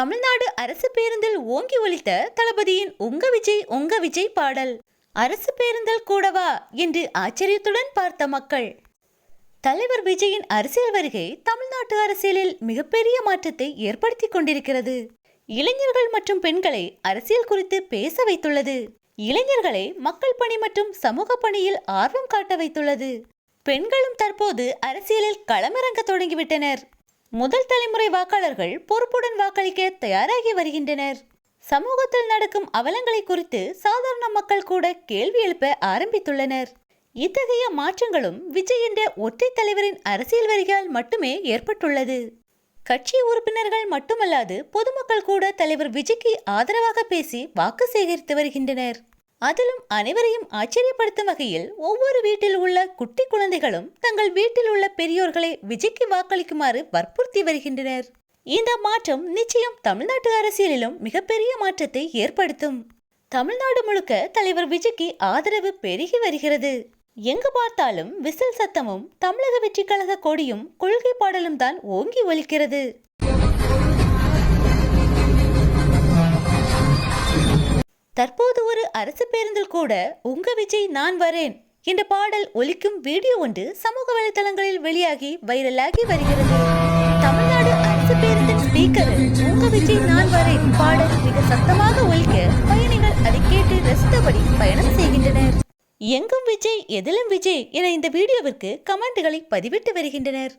தமிழ்நாடு அரசு பேருந்தில் ஓங்கி ஒலித்த தளபதியின் உங்க விஜய் பாடல். அரசு பேருந்தில் கூடவா என்று ஆச்சரியத்துடன் பார்த்த மக்கள். தலைவர் விஜயின் அரசியல் வருகை தமிழ்நாட்டு அரசியலில் மிகப்பெரிய மாற்றத்தை ஏற்படுத்தி கொண்டிருக்கிறது. இளைஞர்கள் மற்றும் பெண்களை அரசியல் குறித்து பேச வைத்துள்ளது. இளைஞர்களை மக்கள் பணி மற்றும் சமூக பணியில் ஆர்வம் காட்ட வைத்துள்ளது. பெண்களும் தற்போது அரசியலில் களமிறங்க தொடங்கிவிட்டனர். முதல் தலைமுறை வாக்காளர்கள் பொறுப்புடன் வாக்களிக்க தயாராகி வருகின்றனர். சமூகத்தில் நடக்கும் அவலங்களை குறித்து சாதாரண மக்கள் கூட கேள்வி எழுப்ப ஆரம்பித்துள்ளனர். இத்தகைய மாற்றங்களும் விஜய் என்ற ஒற்றை தலைவரின் அரசியல் வருகையால் மட்டுமே ஏற்பட்டுள்ளது. கட்சி உறுப்பினர்கள் மட்டுமல்லாது பொதுமக்கள் கூட தலைவர் விஜய்க்கு ஆதரவாக பேசி வாக்கு சேகரித்து வருகின்றனர். அதிலும் அனைவரையும் ஆச்சரியப்படுத்தும் வகையில் ஒவ்வொரு வீட்டில் உள்ள குட்டி குழந்தைகளும் தங்கள் வீட்டில் உள்ள பெரியோர்களை விஜய்க்கு வாக்களிக்குமாறு வற்புறுத்தி வருகின்றனர். இந்த மாற்றம் நிச்சயம் தமிழ்நாட்டு அரசியலிலும் மிகப்பெரிய மாற்றத்தை ஏற்படுத்தும். தமிழ்நாடு முழுக்க தலைவர் விஜய்க்கு ஆதரவு பெருகி வருகிறது. எங்கு பார்த்தாலும் விசில் சத்தமும் தமிழக வெற்றி கழக கொடியும் கொள்கை பாடலும் தான் ஓங்கி ஒலிக்கிறது. தற்போது ஒரு அரசு பேருந்தில் கூட உங்க விஜய் நான் வரேன் என்ற பாடல் ஒலிக்கும் வீடியோ ஒன்று சமூக வலைதளங்களில் வெளியாகி வைரலாகி வருகிறது. தமிழ்நாடு அரசு பேருந்தின் ஸ்பீக்கரில் உங்க விஜய் நான் வரேன் பாடல் மிக சத்தமாக ஒலிக்க பயணிகள் அதை கேட்டு ரசித்தபடி பயணம் செய்கின்றனர். எங்கும் விஜய் எதிலும் விஜய் என இந்த வீடியோவிற்கு கமெண்ட்களை பதிவிட்டு வருகின்றனர்.